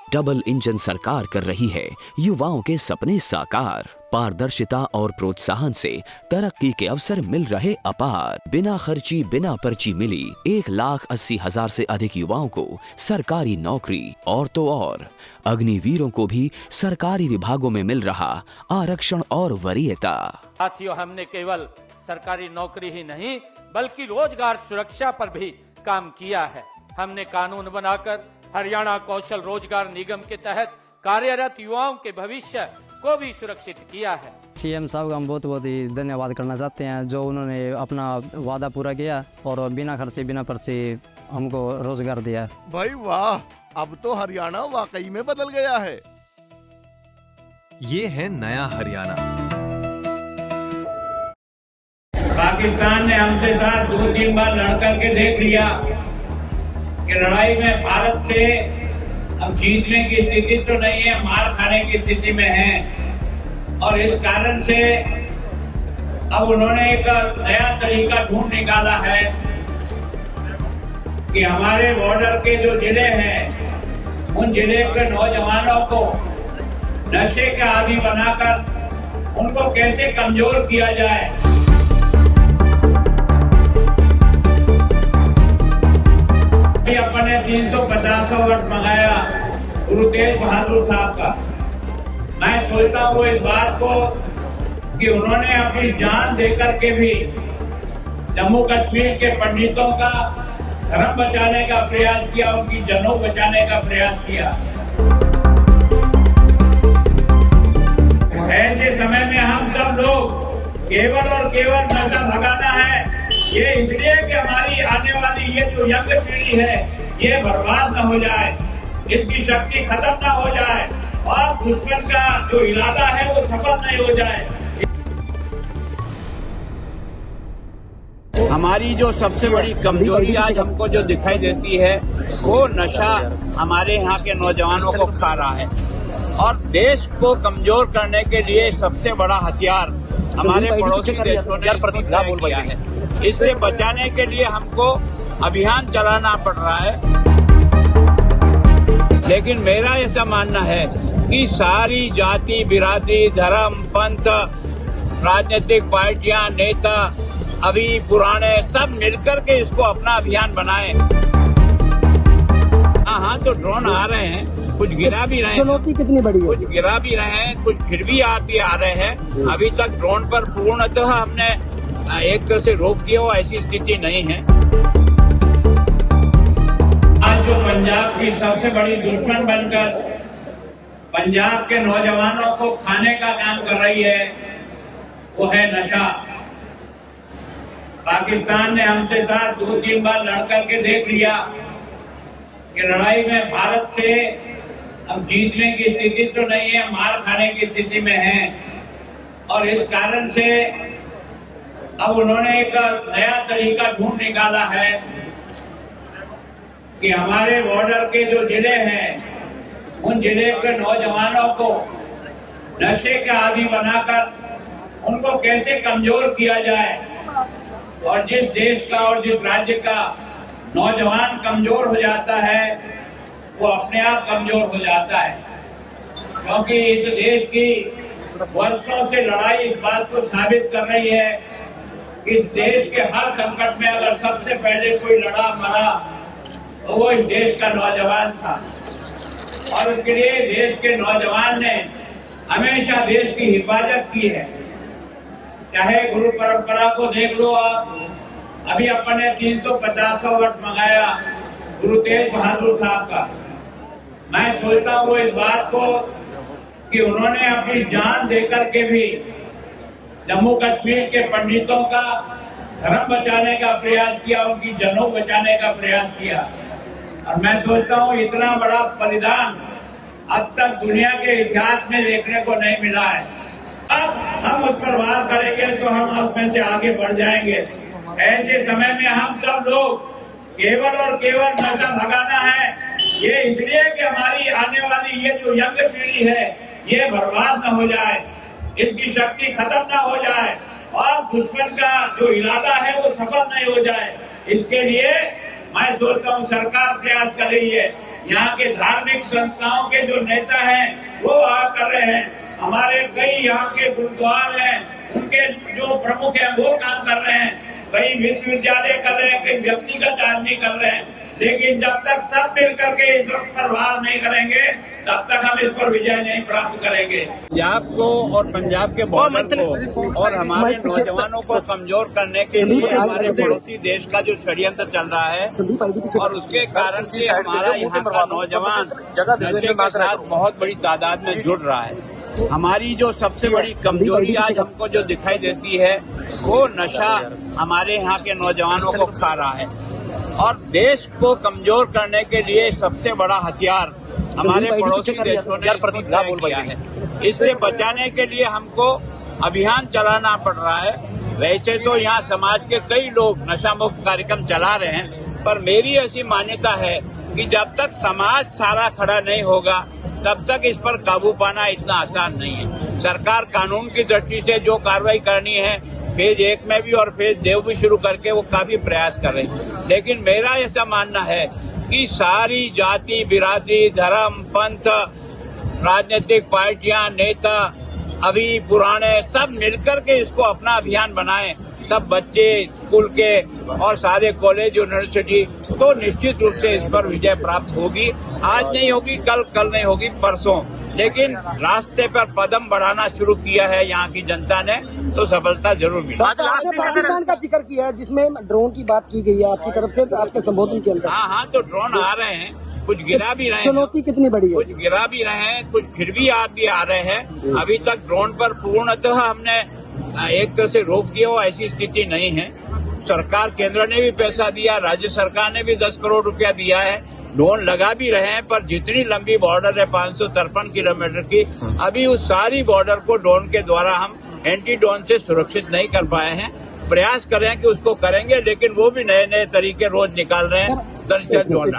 Double engine सरकार कर रही है युवाओं के सपने साकार। पारदर्शिता और प्रोत्साहन से तरक्की के अवसर मिल रहे अपार। बिना खर्ची बिना पर्ची मिली 1,80,000 से अधिक युवाओं को सरकारी नौकरी। और तो और अग्निवीरों को भी सरकारी विभागों में मिल रहा आरक्षण और वरीयता। साथियों, हमने केवल सरकारी नौकरी ही नहीं बल्कि रोजगार सुरक्षा पर भी काम किया है। हमने कानून बनाकर हरियाणा कौशल रोजगार निगम के तहत कार्यरत युवाओं के भविष्य को भी सुरक्षित किया है। सीएम साहब का हम बहुत बहुत ही धन्यवाद करना चाहते हैं, जो उन्होंने अपना वादा पूरा किया और बिना खर्चे बिना पर्चे हमको रोजगार दिया। भाई वाह, अब तो हरियाणा वाकई में बदल गया है। ये है नया हरियाणा। पाकिस्तान ने हमसे साथ 2-3 बार लड़ करके देख लिया कि लड़ाई में भारत से अब जीतने की स्थिति तो नहीं है, मार खाने की स्थिति में है। और इस कारण से अब उन्होंने एक नया तरीका ढूंढ निकाला है कि हमारे बॉर्डर के जो जिले हैं उन जिले के नौजवानों को नशे के आदी बनाकर उनको कैसे कमजोर किया जाए। अपने 350 वर्ष मंगाया गुरु तेग बहादुर साहब का। मैं सोचता हूँ इस बात को कि उन्होंने अपनी जान देकर के भी जम्मू कश्मीर के पंडितों का धर्म बचाने का प्रयास किया, उनकी जनों बचाने का प्रयास किया। ऐसे समय में हम सब लोग केवल और केवल नशा भगाना है। ये इसलिए कि हमारी आने वाली ये जो यंग पीढ़ी है ये बर्बाद न हो जाए, इसकी शक्ति खत्म न हो जाए और दुश्मन का जो इरादा है वो सफल नहीं हो जाए। हमारी जो सबसे बड़ी कमजोरी आज हमको जो दिखाई देती है वो नशा हमारे यहाँ के नौजवानों को खा रहा है। और देश को कमजोर करने के लिए सबसे बड़ा हथियार हमारे पड़ोसी देशों ने किया है। इससे बचाने के लिए हमको अभियान चलाना पड़ रहा है। लेकिन मेरा ऐसा मानना है कि सारी जाति बिरादरी धर्म पंथ राजनीतिक पार्टियां नेता अभी पुराने सब मिलकर के इसको अपना अभियान बनाएं। हाँ, तो ड्रोन आ रहे हैं, कुछ गिरा भी रहे हैं। चुनौती कितनी बड़ी है? कुछ गिरा भी रहे हैं, कुछ फिर भी आ रहे हैं। अभी तक ड्रोन पर पूर्णतः हमने एक तरह से रोक दिया हो, ऐसी स्थिति नहीं है। आज जो पंजाब की सबसे बड़ी दुश्मन बनकर पंजाब के नौजवानों को खाने का काम कर रही है वो है नशा। पाकिस्तान ने हमसे साथ 2-3 बार लड़ करके देख लिया कि लड़ाई में भारत से अब जीतने की स्थिति तो नहीं है, मार खाने की स्थिति में है। और इस कारण से अब उन्होंने एक नया तरीका ढूंढ निकाला है कि हमारे बॉर्डर के जो जिले हैं उन जिले के नौजवानों को नशे के आदी बनाकर उनको कैसे कमजोर किया जाए। और जिस देश का और जिस राज्य का नौजवान कमजोर हो जाता है वो अपने आप कमजोर हो जाता है, क्योंकि इस देश की वर्षों से लड़ाई इस बात को साबित कर रही है कि इस देश के हर संकट में अगर सबसे पहले कोई लड़ा मरा तो वो इस देश का नौजवान था। और इसके लिए देश के नौजवान ने हमेशा देश की हिफाजत की है। चाहे गुरु परंपरा को देख लो आप, अभी अपन ने 350 वर्ष मंगाया गुरु तेग बहादुर साहब का। मैं सोचता हूँ इस बात को कि उन्होंने अपनी जान देकर के भी जम्मू कश्मीर के पंडितों का धर्म बचाने का प्रयास किया, उनकी जनों बचाने का प्रयास किया। और मैं सोचता हूँ इतना बड़ा बलिदान अब तक दुनिया के इतिहास में देखने को नहीं मिला है। अब हम उस पर वार करेंगे तो हम उसमें से आगे बढ़ जाएंगे। ऐसे समय में हम सब लोग केवल और केवल नशा भगाना है। ये इसलिए कि हमारी आने वाली ये जो यंग पीढ़ी है ये बर्बाद न हो जाए, इसकी शक्ति खत्म न हो जाए और दुश्मन का जो इरादा है वो सफल नहीं हो जाए। इसके लिए मैं सोचता हूँ सरकार प्रयास कर रही है यहाँ के धार्मिक संस्थाओं के जो नेता हैं वो वहाँ कर रहे हैं। हमारे कई यहाँ के गुरुद्वार हैं, उनके जो प्रमुख हैं वो काम कर रहे हैं। कई विश्वविद्यालय कर रहे हैं, कई व्यक्तिगत आदमी कर रहे हैं। लेकिन जब तक सब मिल करके इस पर वार नहीं करेंगे तब तक हम इस पर विजय नहीं प्राप्त करेंगे। पंजाब को और पंजाब के बॉर्डर को और हमारे नौजवानों को कमजोर करने के लिए हमारे पड़ोसी देश का जो षड्यंत्र चल रहा है और उसके कारण से हमारा यहाँ का नौजवान नशे के साथ बहुत बड़ी तादाद में जुड़ रहा है। हमारी जो सबसे बड़ी कमजोरी आज हमको जो दिखाई देती है वो नशा हमारे यहाँ के नौजवानों को खा रहा है और देश को कमजोर करने के लिए सबसे बड़ा हथियार हमारे पड़ोसी देशों ने किया है। इससे बचाने के लिए हमको अभियान चलाना पड़ रहा है। वैसे तो यहाँ समाज के कई लोग नशा मुक्त कार्यक्रम चला रहे हैं, पर मेरी ऐसी मान्यता है कि जब तक समाज सारा खड़ा नहीं होगा तब तक इस पर काबू पाना इतना आसान नहीं है। सरकार कानून की दृष्टि से जो कार्रवाई करनी है फेज 1 में भी और फेज 2 भी शुरू करके वो काफी प्रयास कर रहे हैं। लेकिन मेरा ऐसा मानना है कि सारी जाति, बिरादरी, धर्म, पंथ, राजनीतिक पार्टियां, नेता, अभी पुराने सब मिलकर के इसको अपना अभियान बनाएं। सब बच्चे स्कूल के और सारे कॉलेज यूनिवर्सिटी, तो निश्चित रूप से इस पर विजय प्राप्त होगी। आज नहीं होगी, कल नहीं होगी, परसों। लेकिन रास्ते पर कदम बढ़ाना शुरू किया है यहाँ की जनता ने, तो सफलता जरूर मिलेगी। आपने पाकिस्तान का जिक्र किया है जिसमें ड्रोन की बात की गई है आपकी तरफ से आपके संबोधन के अंदर। हाँ, तो ड्रोन आ रहे हैं, कुछ गिरा भी रहे हैं। चुनौती कितनी बड़ी है? कुछ गिरा भी रहे हैं, कुछ फिर भी आ रहे हैं। अभी तक ड्रोन पर पूर्णतः हमने एक तरह से रोक दिया हो ऐसी स्थिति नहीं है। सरकार, केंद्र ने भी पैसा दिया, राज्य सरकार ने भी 10 करोड़ रुपया दिया है। ड्रोन लगा भी रहे हैं, पर जितनी लंबी बॉर्डर है 553 किलोमीटर की, अभी उस सारी बॉर्डर को ड्रोन के द्वारा हम एंटी ड्रोन से सुरक्षित नहीं कर पाए हैं। प्रयास कर रहे हैं कि उसको करेंगे, लेकिन वो भी नए नए तरीके रोज निकाल रहे हैं। दरअसल ड्रोन